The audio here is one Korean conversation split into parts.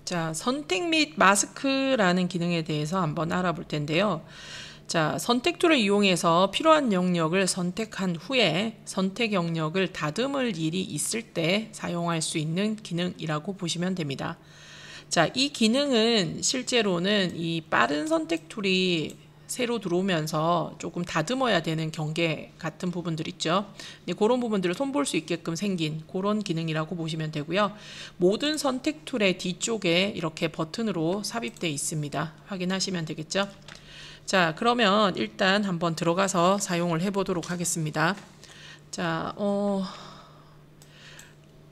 자, 선택 및 마스크라는 기능에 대해서 한번 알아볼 텐데요. 자, 선택 툴을 이용해서 필요한 영역을 선택한 후에 선택 영역을 다듬을 일이 있을 때 사용할 수 있는 기능이라고 보시면 됩니다. 자, 이 기능은 실제로는 이 빠른 선택 툴이 새로 들어오면서 조금 다듬어야 되는 경계 같은 부분들 있죠. 네, 그런 부분들을 손볼 수 있게끔 생긴 그런 기능이라고 보시면 되고요. 모든 선택 툴의 뒤쪽에 이렇게 버튼으로 삽입되어 있습니다. 확인하시면 되겠죠. 자, 그러면 일단 한번 들어가서 사용을 해보도록 하겠습니다. 자,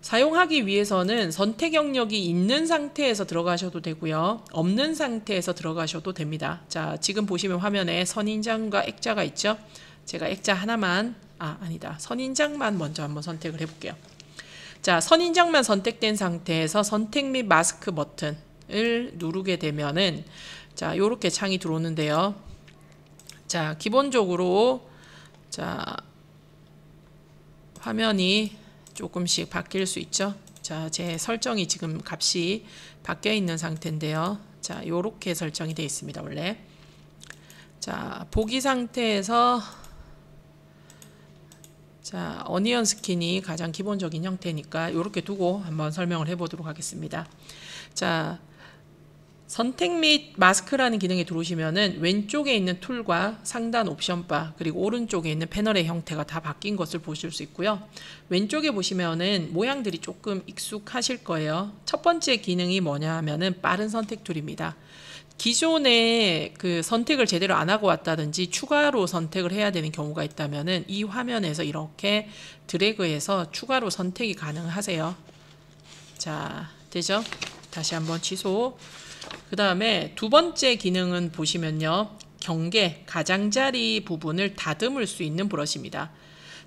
사용하기 위해서는 선택 영역이 있는 상태에서 들어가셔도 되고요. 없는 상태에서 들어가셔도 됩니다. 자, 지금 보시면 화면에 선인장과 액자가 있죠. 제가 액자 하나만, 아니다. 선인장만 먼저 한번 선택을 해볼게요. 자, 선인장만 선택된 상태에서 선택 및 마스크 버튼을 누르게 되면은 자, 요렇게 창이 들어오는데요. 자, 기본적으로 자, 화면이 조금씩 바뀔 수 있죠. 자, 제 설정이 지금 값이 바뀌어 있는 상태인데요. 자, 요렇게 설정이 되어 있습니다. 원래. 자, 보기 상태에서 자, 어니언 스킨이 가장 기본적인 형태니까 요렇게 두고 한번 설명을 해 보도록 하겠습니다. 자, 선택 및 마스크라는 기능에 들어오시면은 왼쪽에 있는 툴과 상단 옵션바 그리고 오른쪽에 있는 패널의 형태가 다 바뀐 것을 보실 수 있고요. 왼쪽에 보시면은 모양들이 조금 익숙하실 거예요. 첫 번째 기능이 뭐냐 하면은 빠른 선택 툴입니다. 기존에 그 선택을 제대로 안 하고 왔다든지 추가로 선택을 해야 되는 경우가 있다면은 이 화면에서 이렇게 드래그해서 추가로 선택이 가능하세요. 자, 되죠? 다시 한번 취소. 그 다음에 두 번째 기능은 보시면요. 경계, 가장자리 부분을 다듬을 수 있는 브러쉬입니다.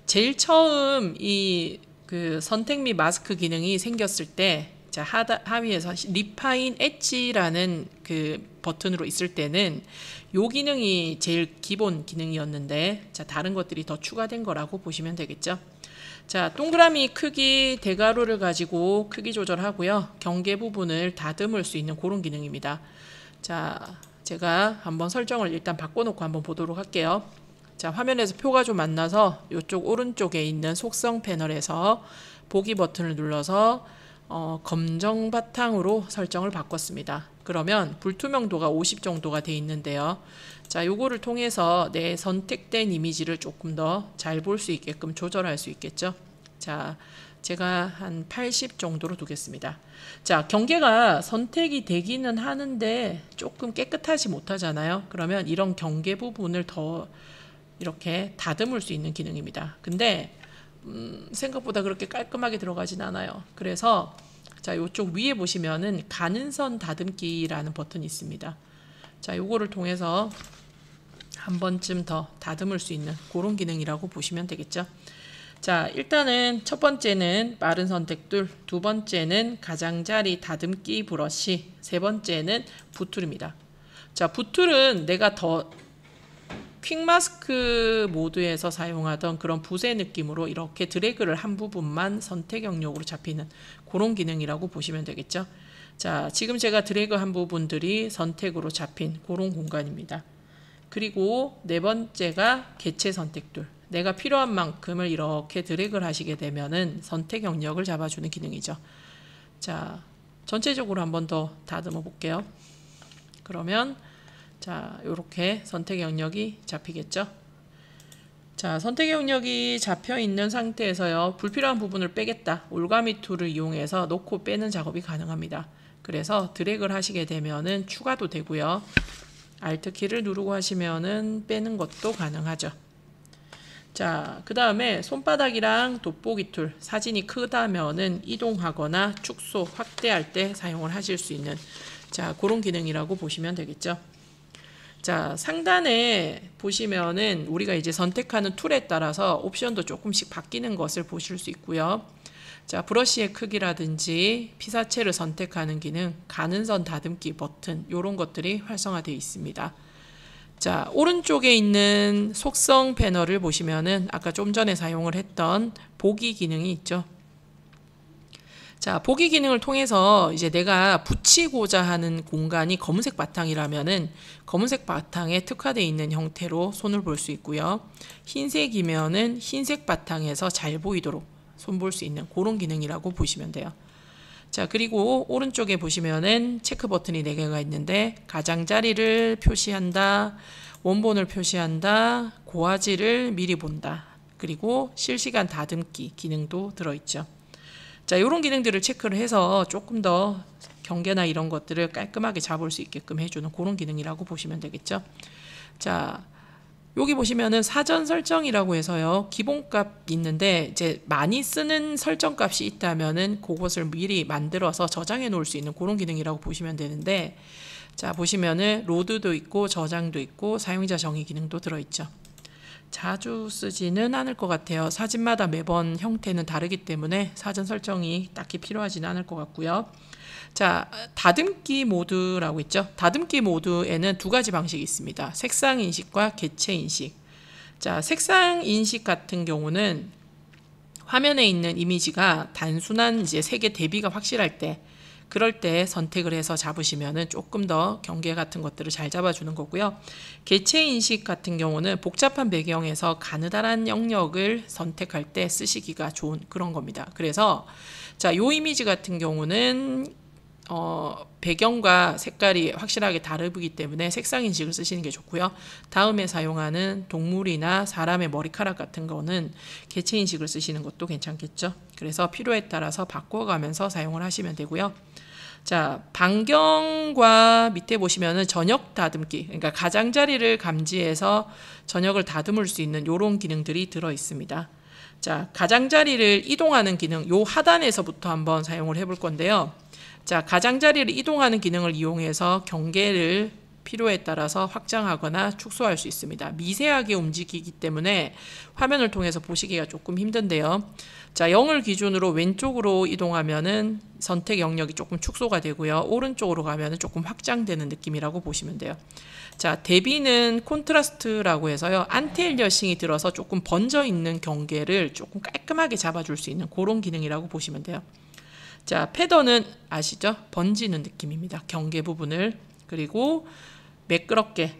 제일 처음 이 그 선택 및 마스크 기능이 생겼을 때 자, 하위에서 리파인 엣지라는 그 버튼으로 있을 때는 요 기능이 제일 기본 기능이었는데 자, 다른 것들이 더 추가된 거라고 보시면 되겠죠. 자, 동그라미 크기 대괄호를 가지고 크기 조절하고요. 경계 부분을 다듬을 수 있는 그런 기능입니다. 자, 제가 한번 설정을 일단 바꿔놓고 한번 보도록 할게요. 자, 화면에서 표가 좀 안 나서 이쪽 오른쪽에 있는 속성 패널에서 보기 버튼을 눌러서 검정 바탕으로 설정을 바꿨습니다. 그러면 불투명도가 50 정도가 돼 있는데요. 자, 요거를 통해서 내 선택된 이미지를 조금 더 잘 볼 수 있게끔 조절할 수 있겠죠. 자, 제가 한 80 정도로 두겠습니다. 자, 경계가 선택이 되기는 하는데 조금 깨끗하지 못하잖아요. 그러면 이런 경계 부분을 더 이렇게 다듬을 수 있는 기능입니다. 근데 생각보다 그렇게 깔끔하게 들어가진 않아요. 그래서 자, 요쪽 위에 보시면은 가는선 다듬기라는 버튼이 있습니다. 자, 요거를 통해서 한 번쯤 더 다듬을 수 있는 그런 기능이라고 보시면 되겠죠. 자, 일단은 첫 번째는 빠른 선택툴, 두 번째는 가장자리 다듬기 브러쉬, 세 번째는 붓툴입니다. 자, 붓툴은 내가 더 퀵마스크 모드에서 사용하던 그런 붓의 느낌으로 이렇게 드래그를 한 부분만 선택 영역으로 잡히는 그런 기능이라고 보시면 되겠죠. 자, 지금 제가 드래그 한 부분들이 선택으로 잡힌 그런 공간입니다. 그리고 네 번째가 개체 선택툴. 내가 필요한 만큼을 이렇게 드래그를 하시게 되면은 선택 영역을 잡아주는 기능이죠. 자, 전체적으로 한 번 더 다듬어 볼게요. 그러면 자, 요렇게 선택 영역이 잡히겠죠. 자, 선택 영역이 잡혀 있는 상태에서요. 불필요한 부분을 빼겠다. 올가미 툴을 이용해서 놓고 빼는 작업이 가능합니다. 그래서 드래그를 하시게 되면은 추가도 되고요. Alt 키를 누르고 하시면은 빼는 것도 가능하죠. 자, 그 다음에 손바닥이랑 돋보기 툴, 사진이 크다면은 이동하거나 축소, 확대할 때 사용을 하실 수 있는 자, 그런 기능이라고 보시면 되겠죠. 자, 상단에 보시면은 우리가 이제 선택하는 툴에 따라서 옵션도 조금씩 바뀌는 것을 보실 수 있고요. 자, 브러쉬의 크기라든지 피사체를 선택하는 기능, 가는선 다듬기 버튼 이런 것들이 활성화되어 있습니다. 자, 오른쪽에 있는 속성 패널을 보시면은 아까 좀 전에 사용을 했던 보기 기능이 있죠. 자, 보기 기능을 통해서 이제 내가 붙이고자 하는 공간이 검은색 바탕이라면은 검은색 바탕에 특화되어 있는 형태로 손을 볼 수 있고요. 흰색이면은 흰색 바탕에서 잘 보이도록 손 볼 수 있는 그런 기능이라고 보시면 돼요. 자, 그리고 오른쪽에 보시면은 체크 버튼이 4개가 있는데 가장자리를 표시한다, 원본을 표시한다, 고화질을 미리 본다, 그리고 실시간 다듬기 기능도 들어있죠. 자, 이런 기능들을 체크를 해서 조금 더 경계나 이런 것들을 깔끔하게 잡을 수 있게끔 해주는 그런 기능이라고 보시면 되겠죠. 자, 여기 보시면은 사전 설정이라고 해서요, 기본값 있는데 이제 많이 쓰는 설정 값이 있다면은 그것을 미리 만들어서 저장해 놓을 수 있는 그런 기능이라고 보시면 되는데, 자, 보시면은 로드도 있고 저장도 있고 사용자 정의 기능도 들어있죠. 자주 쓰지는 않을 것 같아요. 사진마다 매번 형태는 다르기 때문에 사전 설정이 딱히 필요하지는 않을 것 같고요. 자, 다듬기 모드라고 있죠. 다듬기 모드에는 2가지 방식이 있습니다. 색상 인식과 개체 인식. 자, 색상 인식 같은 경우는 화면에 있는 이미지가 단순한 이제 색의 대비가 확실할 때, 그럴 때 선택을 해서 잡으시면은 조금 더 경계 같은 것들을 잘 잡아주는 거고요. 개체 인식 같은 경우는 복잡한 배경에서 가느다란 영역을 선택할 때 쓰시기가 좋은 그런 겁니다. 그래서 자, 요 이미지 같은 경우는 배경과 색깔이 확실하게 다르기 때문에 색상 인식을 쓰시는 게 좋고요. 다음에 사용하는 동물이나 사람의 머리카락 같은 거는 개체 인식을 쓰시는 것도 괜찮겠죠. 그래서 필요에 따라서 바꿔가면서 사용을 하시면 되고요. 자, 반경과 밑에 보시면은 전역 다듬기, 그러니까 가장자리를 감지해서 전역을 다듬을 수 있는 이런 기능들이 들어 있습니다. 자, 가장자리를 이동하는 기능, 요 하단에서부터 한번 사용을 해볼 건데요. 자, 가장자리를 이동하는 기능을 이용해서 경계를 필요에 따라서 확장하거나 축소할 수 있습니다. 미세하게 움직이기 때문에 화면을 통해서 보시기가 조금 힘든데요. 자, 0을 기준으로 왼쪽으로 이동하면은 선택 영역이 조금 축소가 되고요. 오른쪽으로 가면은 조금 확장되는 느낌이라고 보시면 돼요. 자, 대비는 콘트라스트라고 해서요, 안티엘리어싱이 들어서 조금 번져 있는 경계를 조금 깔끔하게 잡아줄 수 있는 그런 기능이라고 보시면 돼요. 자, 패던은 아시죠? 번지는 느낌입니다. 경계 부분을. 그리고 매끄럽게,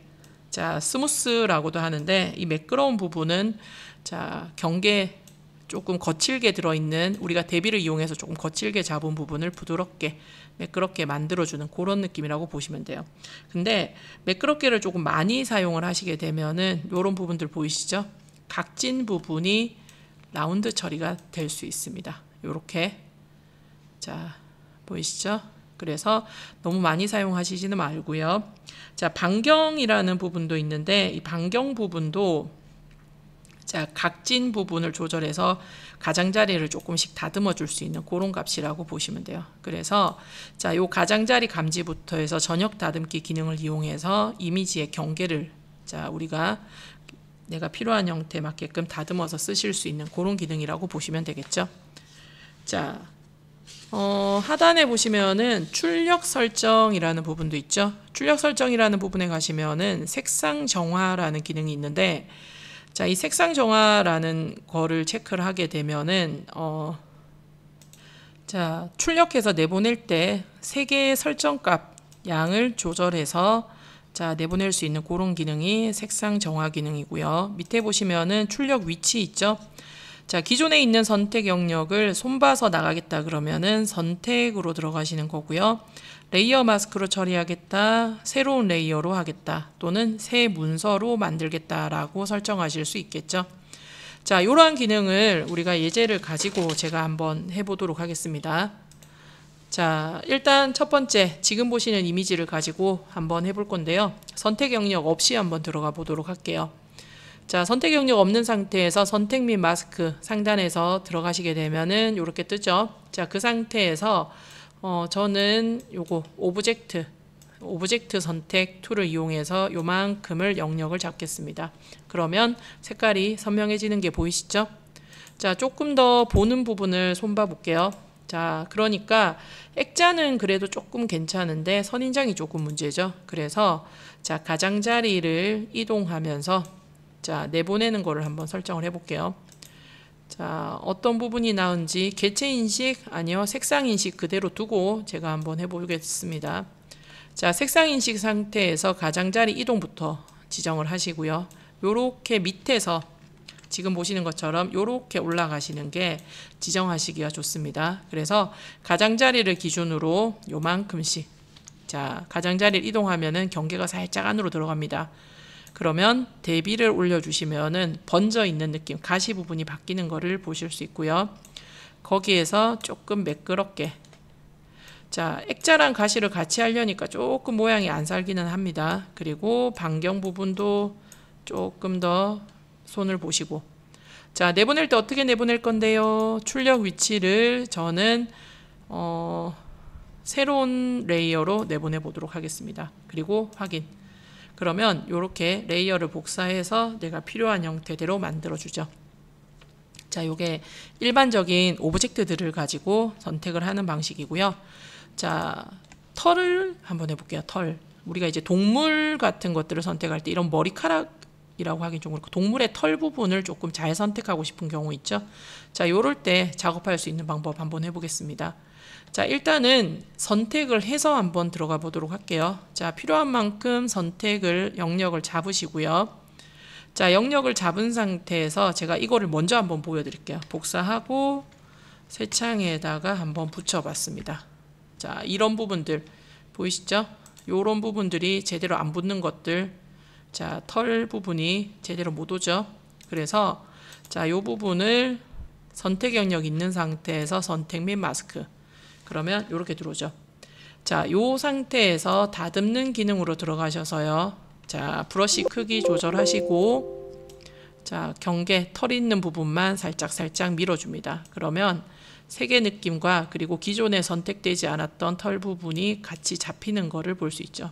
자, 스무스라고도 하는데 이 매끄러운 부분은 자, 경계 조금 거칠게 들어있는, 우리가 대비를 이용해서 조금 거칠게 잡은 부분을 부드럽게 매끄럽게 만들어주는 그런 느낌이라고 보시면 돼요. 근데 매끄럽게를 조금 많이 사용을 하시게 되면은 이런 부분들 보이시죠? 각진 부분이 라운드 처리가 될 수 있습니다. 이렇게, 자, 보이시죠? 그래서 너무 많이 사용하시지는 말고요. 자, 반경이라는 부분도 있는데 이 반경 부분도 자, 각진 부분을 조절해서 가장자리를 조금씩 다듬어 줄 수 있는 그런 값이라고 보시면 돼요. 그래서 자, 요 가장자리 감지부터 해서 전역 다듬기 기능을 이용해서 이미지의 경계를 자, 우리가 내가 필요한 형태에 맞게끔 다듬어서 쓰실 수 있는 그런 기능이라고 보시면 되겠죠. 자, 하단에 보시면은 출력 설정이라는 부분도 있죠. 출력 설정이라는 부분에 가시면은 색상 정화라는 기능이 있는데, 자, 이 색상 정화라는 거를 체크를 하게 되면은 자, 출력해서 내보낼 때 색의 설정값 양을 조절해서 자, 내보낼 수 있는 그런 기능이 색상 정화 기능이고요. 밑에 보시면은 출력 위치 있죠. 자, 기존에 있는 선택 영역을 손봐서 나가겠다 그러면은 선택으로 들어가시는 거고요. 레이어 마스크로 처리하겠다, 새로운 레이어로 하겠다, 또는 새 문서로 만들겠다라고 설정하실 수 있겠죠. 자, 이러한 기능을 우리가 예제를 가지고 제가 한번 해보도록 하겠습니다. 자, 일단 첫 번째 지금 보시는 이미지를 가지고 한번 해볼 건데요. 선택 영역 없이 한번 들어가 보도록 할게요. 자, 선택 영역 없는 상태에서 선택 및 마스크 상단에서 들어가시게 되면은 이렇게 뜨죠. 자, 그 상태에서 저는 요거 오브젝트 선택 툴을 이용해서 요만큼을 영역을 잡겠습니다. 그러면 색깔이 선명해지는 게 보이시죠? 자, 조금 더 보는 부분을 손봐 볼게요. 자, 그러니까 액자는 그래도 조금 괜찮은데 선인장이 조금 문제죠. 그래서 자, 가장자리를 이동하면서 자, 내보내는 거를 한번 설정을 해 볼게요. 자, 어떤 부분이 나은지 개체 인식 아니요, 색상 인식 그대로 두고 제가 한번 해보겠습니다. 자, 색상 인식 상태에서 가장자리 이동부터 지정을 하시고요. 요렇게 밑에서 지금 보시는 것처럼 요렇게 올라가시는 게 지정하시기가 좋습니다. 그래서 가장자리를 기준으로 요만큼씩, 자, 가장자리를 이동하면은 경계가 살짝 안으로 들어갑니다. 그러면 대비를 올려주시면은 번져 있는 느낌, 가시 부분이 바뀌는 거를 보실 수 있고요. 거기에서 조금 매끄럽게, 자, 액자랑 가시를 같이 하려니까 조금 모양이 안 살기는 합니다. 그리고 반경 부분도 조금 더 손을 보시고, 자, 내보낼 때 어떻게 내보낼 건데요? 출력 위치를 저는 새로운 레이어로 내보내 보도록 하겠습니다. 그리고 확인. 그러면 이렇게 레이어를 복사해서 내가 필요한 형태대로 만들어주죠. 자, 요게 일반적인 오브젝트들을 가지고 선택을 하는 방식이고요. 자, 털을 한번 해볼게요. 털. 우리가 이제 동물 같은 것들을 선택할 때 이런 머리카락이라고 하긴 좀 그렇고 동물의 털 부분을 조금 잘 선택하고 싶은 경우 있죠. 자, 요럴 때 작업할 수 있는 방법 한번 해보겠습니다. 자, 일단은 선택을 해서 한번 들어가 보도록 할게요. 자, 필요한 만큼 선택을, 영역을 잡으시고요. 자, 영역을 잡은 상태에서 제가 이거를 먼저 한번 보여드릴게요. 복사하고 새 창에다가 한번 붙여봤습니다. 자, 이런 부분들 보이시죠? 요런 부분들이 제대로 안 붙는 것들, 자, 털 부분이 제대로 못 오죠. 그래서 자, 요 부분을 선택 영역 있는 상태에서 선택 및 마스크, 그러면 이렇게 들어오죠. 자, 요 상태에서 다듬는 기능으로 들어가셔서요. 자, 브러쉬 크기 조절하시고, 자, 경계 털 있는 부분만 살짝 밀어줍니다. 그러면 색의 느낌과 그리고 기존에 선택되지 않았던 털 부분이 같이 잡히는 거를 볼 수 있죠.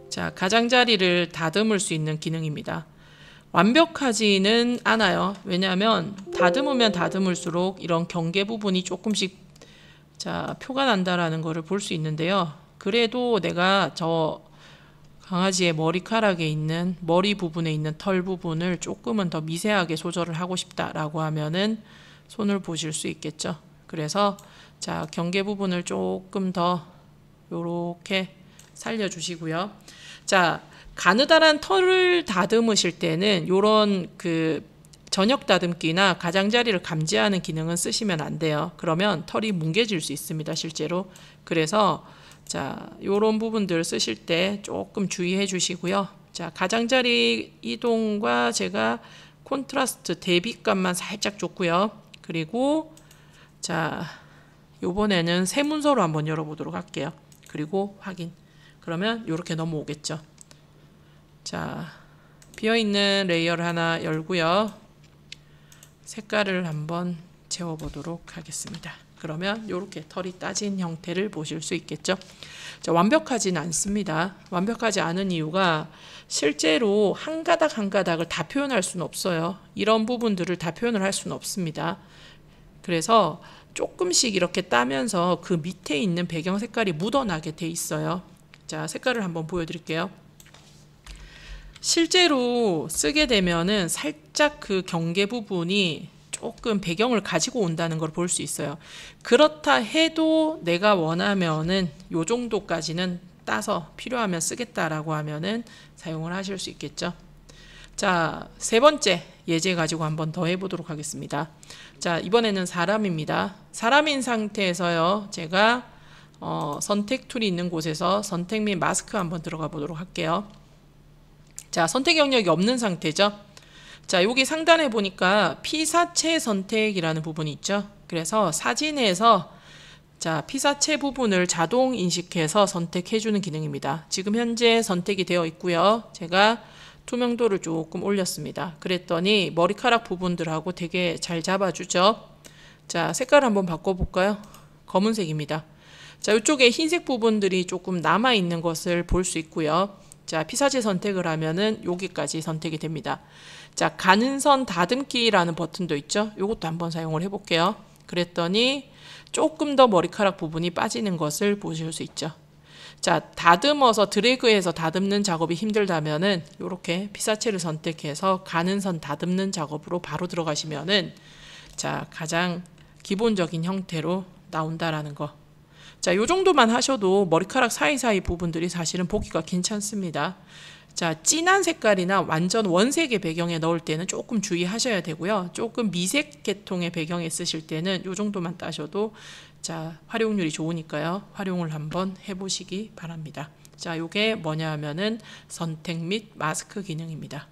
자, 가장자리를 다듬을 수 있는 기능입니다. 완벽하지는 않아요. 왜냐하면 다듬으면 다듬을수록 이런 경계 부분이 조금씩, 자, 표가 난다라는 것을 볼 수 있는데요. 그래도 내가 저 강아지의 머리카락에 있는 머리 부분에 있는 털 부분을 조금은 더 미세하게 조절을 하고 싶다라고 하면은 손을 보실 수 있겠죠. 그래서 자, 경계 부분을 조금 더 요렇게 살려주시고요. 자, 가느다란 털을 다듬으실 때는 요런 그 전역 다듬기나 가장자리를 감지하는 기능은 쓰시면 안 돼요. 그러면 털이 뭉개질 수 있습니다, 실제로. 그래서 자, 요런 부분들 쓰실 때 조금 주의해 주시고요. 자, 가장자리 이동과 제가 콘트라스트 대비감만 살짝 줬고요. 그리고 자, 요번에는 새 문서로 한번 열어보도록 할게요. 그리고 확인. 그러면 요렇게 넘어오겠죠. 자, 비어있는 레이어를 하나 열고요. 색깔을 한번 채워보도록 하겠습니다. 그러면 이렇게 털이 따진 형태를 보실 수 있겠죠. 자, 완벽하지는 않습니다. 완벽하지 않은 이유가 실제로 한 가닥 한 가닥을 다 표현할 수는 없어요. 이런 부분들을 다 표현을 할 수는 없습니다. 그래서 조금씩 이렇게 따면서 그 밑에 있는 배경 색깔이 묻어나게 돼 있어요. 자, 색깔을 한번 보여드릴게요. 실제로 쓰게 되면은 살짝 그 경계 부분이 조금 배경을 가지고 온다는 걸 볼 수 있어요. 그렇다 해도 내가 원하면은 요 정도까지는 따서 필요하면 쓰겠다라고 하면은 사용을 하실 수 있겠죠. 자, 세 번째 예제 가지고 한번 더 해보도록 하겠습니다. 자, 이번에는 사람입니다. 사람인 상태에서요, 제가 선택 툴이 있는 곳에서 선택 및 마스크 한번 들어가 보도록 할게요. 자, 선택 영역이 없는 상태죠. 자, 여기 상단에 보니까 피사체 선택이라는 부분이 있죠. 그래서 사진에서 자, 피사체 부분을 자동 인식해서 선택해주는 기능입니다. 지금 현재 선택이 되어 있고요. 제가 투명도를 조금 올렸습니다. 그랬더니 머리카락 부분들하고 되게 잘 잡아주죠. 자, 색깔을 한번 바꿔볼까요? 검은색입니다. 자, 이쪽에 흰색 부분들이 조금 남아있는 것을 볼 수 있고요. 자, 피사체 선택을 하면은 여기까지 선택이 됩니다. 자, 가는 선 다듬기라는 버튼도 있죠. 이것도 한번 사용을 해볼게요. 그랬더니 조금 더 머리카락 부분이 빠지는 것을 보실 수 있죠. 자, 다듬어서 드래그해서 다듬는 작업이 힘들다면은 이렇게 피사체를 선택해서 가는 선 다듬는 작업으로 바로 들어가시면은 자, 가장 기본적인 형태로 나온다라는 거. 자, 요 정도만 하셔도 머리카락 사이사이 부분들이 사실은 보기가 괜찮습니다. 자, 진한 색깔이나 완전 원색의 배경에 넣을 때는 조금 주의하셔야 되고요. 조금 미색 계통의 배경에 쓰실 때는 요 정도만 따셔도 자, 활용률이 좋으니까요. 활용을 한번 해보시기 바랍니다. 자, 요게 뭐냐 하면은 선택 및 마스크 기능입니다.